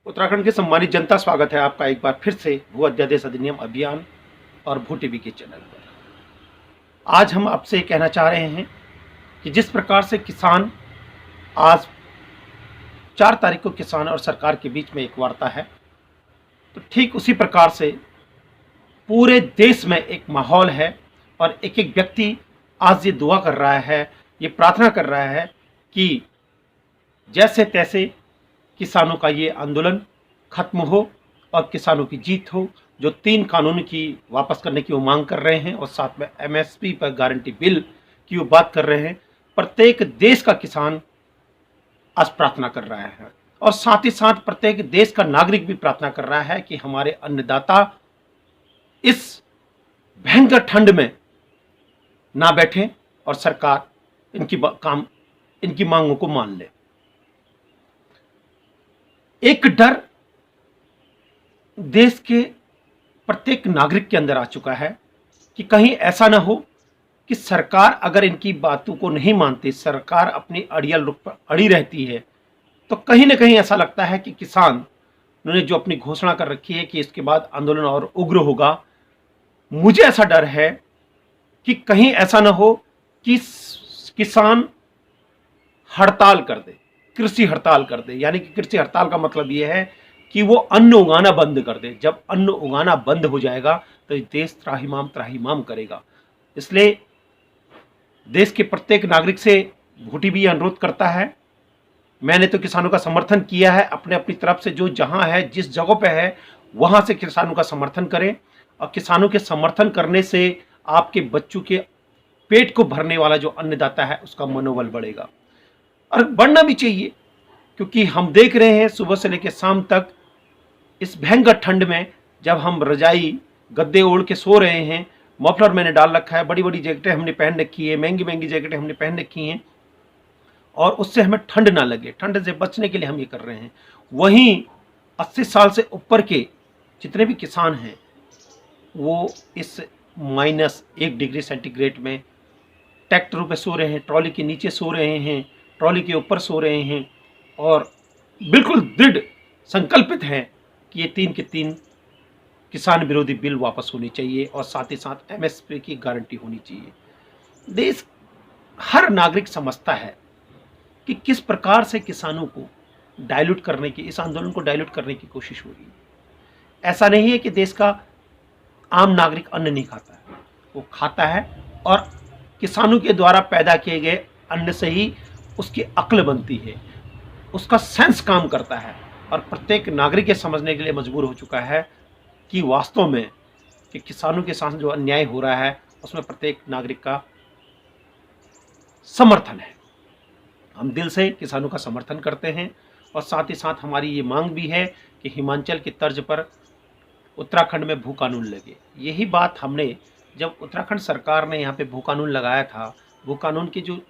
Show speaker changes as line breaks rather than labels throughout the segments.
उत्तराखंड की सम्मानित जनता, स्वागत है आपका एक बार फिर से भू अध्यादेश अधिनियम अभियान और भू टीवी के चैनल पर। आज हम आपसे कहना चाह रहे हैं कि जिस प्रकार से किसान, आज 4 तारीख को किसान और सरकार के बीच में एक वार्ता है, तो ठीक उसी प्रकार से पूरे देश में एक माहौल है और एक एक व्यक्ति आज ये दुआ कर रहा है, ये प्रार्थना कर रहा है कि जैसे तैसे किसानों का ये आंदोलन खत्म हो और किसानों की जीत हो। जो 3 कानून की वापस करने की वो मांग कर रहे हैं और साथ में एमएसपी पर गारंटी बिल की वो बात कर रहे हैं। प्रत्येक देश का किसान आज प्रार्थना कर रहा है और साथ ही साथ प्रत्येक देश का नागरिक भी प्रार्थना कर रहा है कि हमारे अन्नदाता इस भयंकर ठंड में ना बैठे और सरकार इनकी मांगों को मान ले। एक डर देश के प्रत्येक नागरिक के अंदर आ चुका है कि कहीं ऐसा ना हो कि सरकार अगर इनकी बातों को नहीं मानती, सरकार अपनी अड़ियल रुख पर अड़ी रहती है, तो कहीं ना कहीं ऐसा लगता है कि किसान ने जो अपनी घोषणा कर रखी है कि इसके बाद आंदोलन और उग्र होगा, मुझे ऐसा डर है कि कहीं ऐसा ना हो कि किसान हड़ताल कर दे, कृषि हड़ताल कर दे। यानी कि कृषि हड़ताल का मतलब यह है कि वो अन्न उगाना बंद कर दे। जब अन्न उगाना बंद हो जाएगा तो देश त्राहिमाम करेगा। इसलिए देश के प्रत्येक नागरिक से भूटी भी अनुरोध करता है, मैंने तो किसानों का समर्थन किया है, अपने अपनी तरफ से जो जहां है, जिस जगह पे है, वहां से किसानों का समर्थन करें। और किसानों के समर्थन करने से आपके बच्चों के पेट को भरने वाला जो अन्नदाता है उसका मनोबल बढ़ेगा और बढ़ना भी चाहिए, क्योंकि हम देख रहे हैं सुबह से लेकर शाम तक इस भयंकर ठंड में जब हम रजाई गद्दे ओढ़ के सो रहे हैं, मफलर मैंने डाल रखा है, बड़ी बड़ी जैकेटें हमने पहन रखी है, महंगी महंगी जैकेटें हमने पहन रखी हैं और उससे हमें ठंड ना लगे, ठंड से बचने के लिए हम ये कर रहे हैं। वहीं 80 साल से ऊपर के जितने भी किसान हैं वो इस -1 डिग्री सेंटीग्रेड में ट्रैक्टरों पे सो रहे हैं, ट्रॉली के नीचे सो रहे हैं, ट्रॉली के ऊपर सो रहे हैं और बिल्कुल दृढ़ संकल्पित हैं कि ये 3 के 3 किसान विरोधी बिल वापस होने चाहिए और साथ ही साथ एमएसपी की गारंटी होनी चाहिए। देश हर नागरिक समझता है कि किस प्रकार से किसानों को डाइल्यूट करने की, इस आंदोलन को डाइल्यूट करने की कोशिश हो रही है। ऐसा नहीं है कि देश का आम नागरिक अन्न नहीं खाता है, वो खाता है और किसानों के द्वारा पैदा किए गए अन्न से ही उसकी अक्ल बनती है, उसका सेंस काम करता है और प्रत्येक नागरिक ये समझने के लिए मजबूर हो चुका है कि वास्तव में कि किसानों के साथ जो अन्याय हो रहा है उसमें प्रत्येक नागरिक का समर्थन है। हम दिल से किसानों का समर्थन करते हैं और साथ ही साथ हमारी ये मांग भी है कि हिमाचल की तर्ज पर उत्तराखंड में भू कानून लगे। यही बात हमने जब उत्तराखंड सरकार ने यहाँ पे भू कानून लगाया था, भू कानून की जो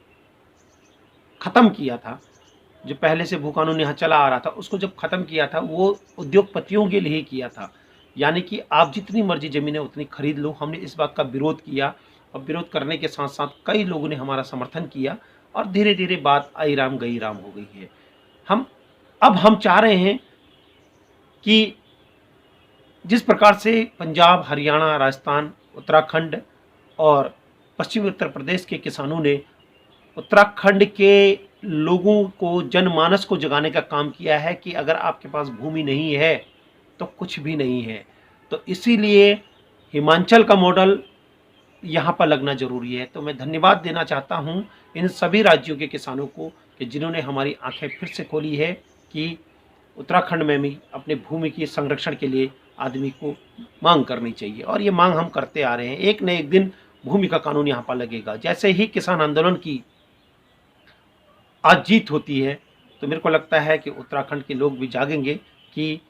ख़त्म किया था, जो पहले से भू कानून यहाँ चला आ रहा था, उसको जब ख़त्म किया था वो उद्योगपतियों के लिए ही किया था। यानी कि आप जितनी मर्जी ज़मीनें उतनी खरीद लो। हमने इस बात का विरोध किया और विरोध करने के साथ साथ कई लोगों ने हमारा समर्थन किया और धीरे धीरे बात आई राम गई राम हो गई है। हम चाह रहे हैं कि जिस प्रकार से पंजाब, हरियाणा, राजस्थान, उत्तराखंड और पश्चिमी उत्तर प्रदेश के किसानों ने उत्तराखंड के लोगों को, जनमानस को जगाने का काम किया है कि अगर आपके पास भूमि नहीं है तो कुछ भी नहीं है, तो इसीलिए हिमाचल का मॉडल यहाँ पर लगना ज़रूरी है। तो मैं धन्यवाद देना चाहता हूँ इन सभी राज्यों के किसानों को कि जिन्होंने हमारी आंखें फिर से खोली है कि उत्तराखंड में भी अपने भूमि के संरक्षण के लिए आदमी को मांग करनी चाहिए और ये मांग हम करते आ रहे हैं। एक न एक दिन भूमि का कानून यहाँ पर लगेगा। जैसे ही किसान आंदोलन की आज जीत होती है तो मेरे को लगता है कि उत्तराखंड के लोग भी जागेंगे कि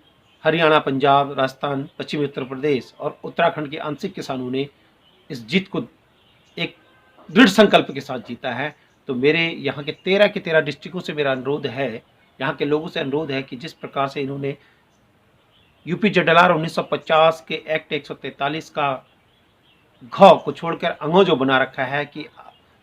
हरियाणा, पंजाब, राजस्थान, पश्चिमी उत्तर प्रदेश और उत्तराखंड के आंशिक किसानों ने इस जीत को एक दृढ़ संकल्प के साथ जीता है। तो मेरे यहाँ के 13 डिस्ट्रिक्टों से मेरा अनुरोध है, यहाँ के लोगों से अनुरोध है कि जिस प्रकार से इन्होंने यूपी ZLR 1950 के एक्ट 143 का घ को छोड़कर अंगो जो बना रखा है कि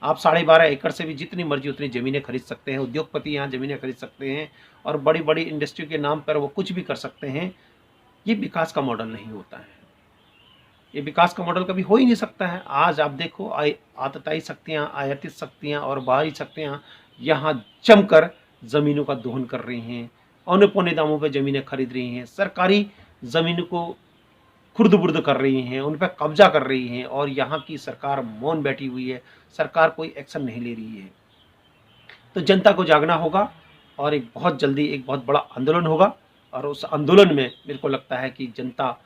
आप 12.5 एकड़ से भी जितनी मर्जी उतनी ज़मीनें खरीद सकते हैं, उद्योगपति यहाँ ज़मीनें खरीद सकते हैं और बड़ी बड़ी इंडस्ट्री के नाम पर वो कुछ भी कर सकते हैं। ये विकास का मॉडल नहीं होता है, ये विकास का मॉडल कभी हो ही नहीं सकता है। आज आप देखो, आतताई शक्तियाँ, आयातित शक्तियाँ और बाहरी शक्तियाँ यहाँ जमकर ज़मीनों का दोहन कर रही हैं, औने पौने दामों पे ज़मीनें खरीद रही हैं, सरकारी ज़मीन को खुर्द-बुर्द कर रही हैं, उन पे कब्जा कर रही हैं और यहाँ की सरकार मौन बैठी हुई है, सरकार कोई एक्शन नहीं ले रही है। तो जनता को जागना होगा और एक बहुत जल्दी एक बहुत बड़ा आंदोलन होगा और उस आंदोलन में मेरे को लगता है कि जनता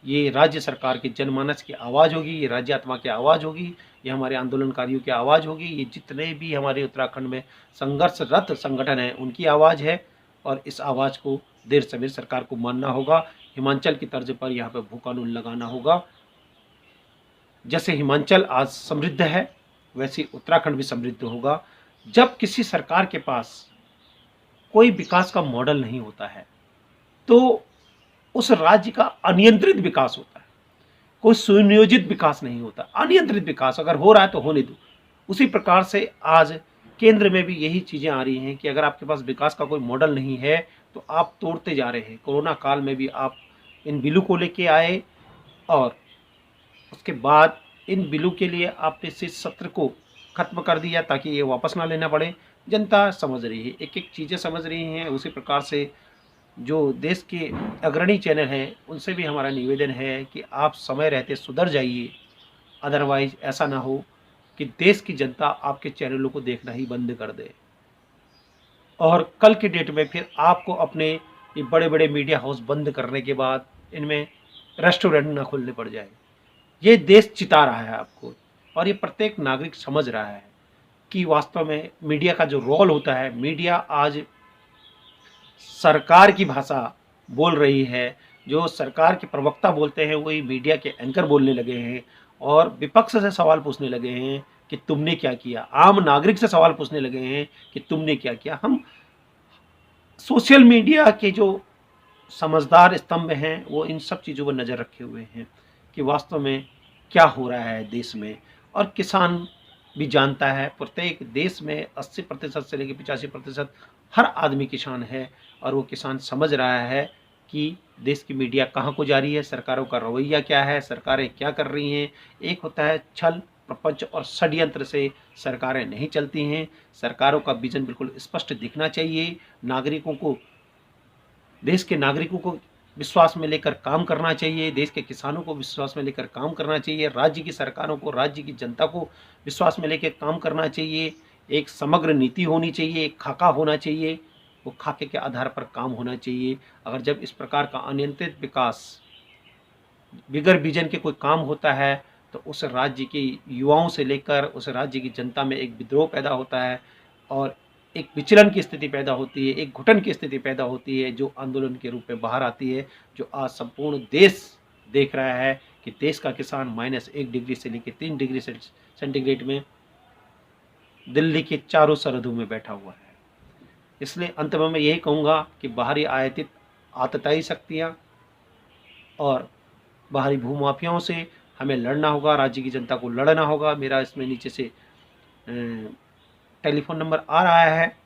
ये राज्य सरकार की जनमानस की आवाज़ होगी, ये राज्य आत्मा की आवाज़ होगी, ये हमारे आंदोलनकारियों की आवाज़ होगी, ये जितने भी हमारे उत्तराखंड में संघर्षरत संगठन हैं उनकी आवाज़ है और इस आवाज़ को देर सवेर सरकार को मानना होगा। हिमाचल की तर्ज पर यहाँ पे भू कानून लगाना होगा। जैसे हिमाचल आज समृद्ध है वैसे उत्तराखंड भी समृद्ध होगा। जब किसी सरकार के पास कोई विकास का मॉडल नहीं होता है तो उस राज्य का अनियंत्रित विकास होता है, कोई सुनियोजित विकास नहीं होता। अनियंत्रित विकास अगर हो रहा है तो होने दो। उसी प्रकार से आज केंद्र में भी यही चीज़ें आ रही हैं कि अगर आपके पास विकास का कोई मॉडल नहीं है तो आप तोड़ते जा रहे हैं। कोरोना काल में भी आप इन बिलों को लेके आए और उसके बाद इन बिलों के लिए आपने शीत सत्र को खत्म कर दिया ताकि ये वापस ना लेना पड़े। जनता समझ रही है, एक एक चीज़ें समझ रही हैं। उसी प्रकार से जो देश के अग्रणी चैनल हैं उनसे भी हमारा निवेदन है कि आप समय रहते सुधर जाइए, अदरवाइज ऐसा ना हो कि देश की जनता आपके चैनलों को देखना ही बंद कर दे और कल के डेट में फिर आपको अपने ये बड़े बड़े मीडिया हाउस बंद करने के बाद इनमें रेस्टोरेंट ना खोलने पड़ जाए। ये देश चिता रहा है आपको और ये प्रत्येक नागरिक समझ रहा है कि वास्तव में मीडिया का जो रोल होता है, मीडिया आज सरकार की भाषा बोल रही है। जो सरकार के प्रवक्ता बोलते हैं वही मीडिया के एंकर बोलने लगे हैं और विपक्ष से सवाल पूछने लगे हैं कि तुमने क्या किया। आम नागरिक से सवाल पूछने लगे हैं कि तुमने क्या किया। हम सोशल मीडिया के जो समझदार स्तंभ हैं वो इन सब चीज़ों पर नज़र रखे हुए हैं कि वास्तव में क्या हो रहा है देश में। और किसान भी जानता है, प्रत्येक देश में 80% से लेकर 85% हर आदमी किसान है और वो किसान समझ रहा है कि देश की मीडिया कहाँ को जा रही है, सरकारों का रवैया क्या है, सरकारें क्या कर रही हैं। एक होता है छल, प्रपंच और षड्यंत्र से सरकारें नहीं चलती हैं। सरकारों का विजन बिल्कुल स्पष्ट दिखना चाहिए। नागरिकों को, देश के नागरिकों को विश्वास में लेकर काम करना चाहिए, देश के किसानों को विश्वास में लेकर काम करना चाहिए, राज्य की सरकारों को, राज्य की जनता को विश्वास में लेकर काम करना चाहिए। एक समग्र नीति होनी चाहिए, एक खाका होना चाहिए, वो खाके के आधार पर काम होना चाहिए। अगर जब इस प्रकार का अनियंत्रित विकास बिगर विजन के कोई काम होता है तो उस राज्य के युवाओं से लेकर उस राज्य की जनता में एक विद्रोह पैदा होता है और एक विचलन की स्थिति पैदा होती है, एक घुटन की स्थिति पैदा होती है जो आंदोलन के रूप में बाहर आती है। जो आज संपूर्ण देश देख रहा है कि देश का किसान -1 डिग्री से लेकर 3 डिग्री सेंटीग्रेड में दिल्ली के चारों सरहदों में बैठा हुआ है। इसलिए अंत में मैं यही कहूँगा कि बाहरी आयातित आतताई शक्तियाँ और बाहरी भूमाफियाओं से हमें लड़ना होगा, राज्य की जनता को लड़ना होगा। मेरा इसमें नीचे से टेलीफोन नंबर आ रहा है,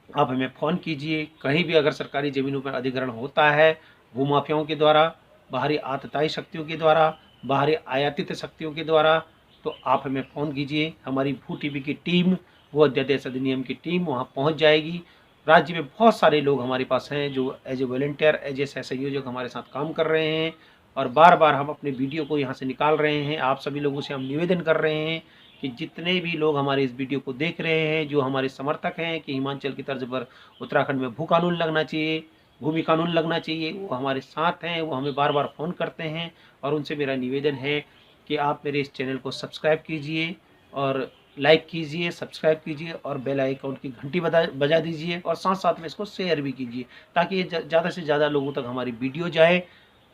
आप हमें फ़ोन कीजिए। कहीं भी अगर सरकारी ज़मीनों पर अधिग्रहण होता है भूमाफियाओं के द्वारा, बाहरी आतताई शक्तियों के द्वारा, बाहरी आयातित शक्तियों के द्वारा, तो आप हमें फ़ोन कीजिए। हमारी भू टीवी की टीम, भू अध्यादेश अधिनियम की टीम वहाँ पहुँच जाएगी। राज्य में बहुत सारे लोग हमारे पास हैं जो as a volunteer, as a सहसंयोजक हमारे साथ काम कर रहे हैं और बार बार हम अपने वीडियो को यहाँ से निकाल रहे हैं। आप सभी लोगों से हम निवेदन कर रहे हैं कि जितने भी लोग हमारे इस वीडियो को देख रहे हैं, जो हमारे समर्थक हैं कि हिमाचल की तर्ज पर उत्तराखंड में भू कानून लगना चाहिए, भूमि कानून लगना चाहिए, वो हमारे साथ हैं, वो हमें बार बार फ़ोन करते हैं। और उनसे मेरा निवेदन है कि आप मेरे इस चैनल को सब्सक्राइब कीजिए और लाइक कीजिए, सब्सक्राइब कीजिए और बेल आइकन की घंटी बजा दीजिए और साथ साथ में इसको शेयर भी कीजिए ताकि ये ज़्यादा से ज़्यादा लोगों तक हमारी वीडियो जाए।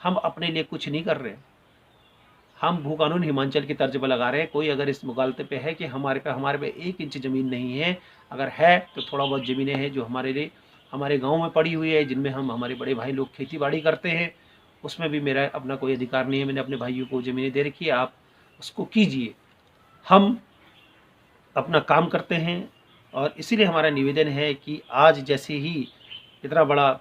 हम अपने लिए कुछ नहीं कर रहे, हम भू कानून हिमाचल की तर्ज पर लगा रहे हैं। कोई अगर इस मुगालते पे है कि हमारे पे 1 इंच ज़मीन नहीं है, अगर है तो थोड़ा बहुत ज़मीनें हैं जो हमारे लिए हमारे गांव में पड़ी हुई है, जिनमें हम हमारे बड़े भाई लोग खेती बाड़ी करते हैं, उसमें भी मेरा अपना कोई अधिकार नहीं है। मैंने अपने भाइयों को ज़मीनें दे रखी है, आप उसको कीजिए। हम अपना काम करते हैं। और इसीलिए हमारा निवेदन है कि आज जैसे ही इतना बड़ा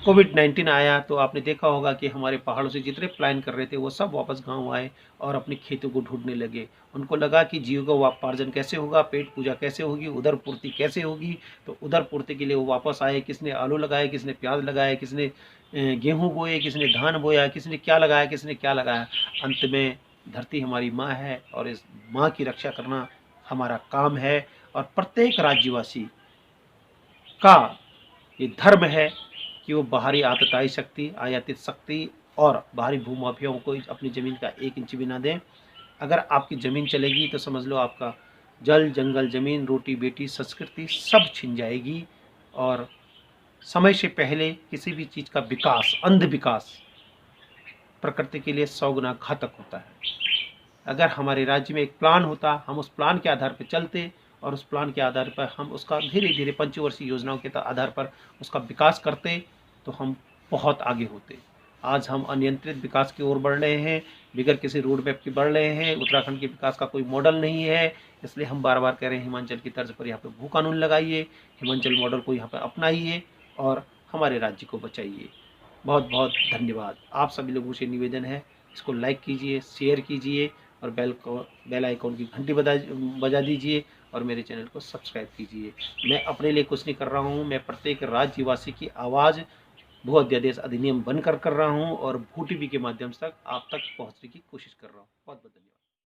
कोविड-19 आया तो आपने देखा होगा कि हमारे पहाड़ों से जितने पलायन कर रहे थे वो सब वापस गाँव आए और अपने खेतों को ढूँढने लगे। उनको लगा कि जीविकोपार्जन कैसे होगा, पेट पूजा कैसे होगी, उदर पूर्ति कैसे होगी, तो उदर पूर्ति के लिए वो वापस आए। किसने आलू लगाए, किसने प्याज़ लगाए, किसने गेहूँ बोए, किसने धान बोया, किसने क्या लगाया, किसने क्या लगाया। अंत में धरती हमारी माँ है और इस माँ की रक्षा करना हमारा काम है। और प्रत्येक राज्यवासी का ये धर्म है कि वो बाहरी आतताई शक्ति, आयातित शक्ति और बाहरी भूमाफियाओं को अपनी ज़मीन का 1 इंच भी ना दें। अगर आपकी ज़मीन चलेगी तो समझ लो आपका जल, जंगल, ज़मीन, रोटी, बेटी, संस्कृति सब छिन जाएगी। और समय से पहले किसी भी चीज़ का विकास, अंध विकास प्रकृति के लिए 100 गुना घातक होता है। अगर हमारे राज्य में एक प्लान होता, हम उस प्लान के आधार पर चलते और उस प्लान के आधार पर हम उसका धीरे-धीरे पंचवर्षीय योजनाओं के आधार पर उसका विकास करते, तो हम बहुत आगे होते। आज हम अनियंत्रित विकास की ओर बढ़ रहे हैं, बगैर किसी रोड मैप के बढ़ रहे हैं। उत्तराखंड के विकास का कोई मॉडल नहीं है, इसलिए हम बार-बार कह रहे हैं हिमाचल की तर्ज पर यहाँ पे भू कानून लगाइए, हिमाचल मॉडल को यहाँ पे अपनाइए और हमारे राज्य को बचाइए। बहुत-बहुत धन्यवाद। आप सभी लोगों से निवेदन है, इसको लाइक कीजिए, शेयर कीजिए और बेल आइकॉन की घंटी बजा दीजिए और मेरे चैनल को सब्सक्राइब कीजिए। मैं अपने लिए कुछ नहीं कर रहा हूँ, मैं प्रत्येक राज्यवासी की आवाज़ भू अध्यादेश अधिनियम बनकर कर रहा हूँ और भू टीवी के माध्यम से आप तक पहुँचने की कोशिश कर रहा हूँ। बहुत बहुत धन्यवाद।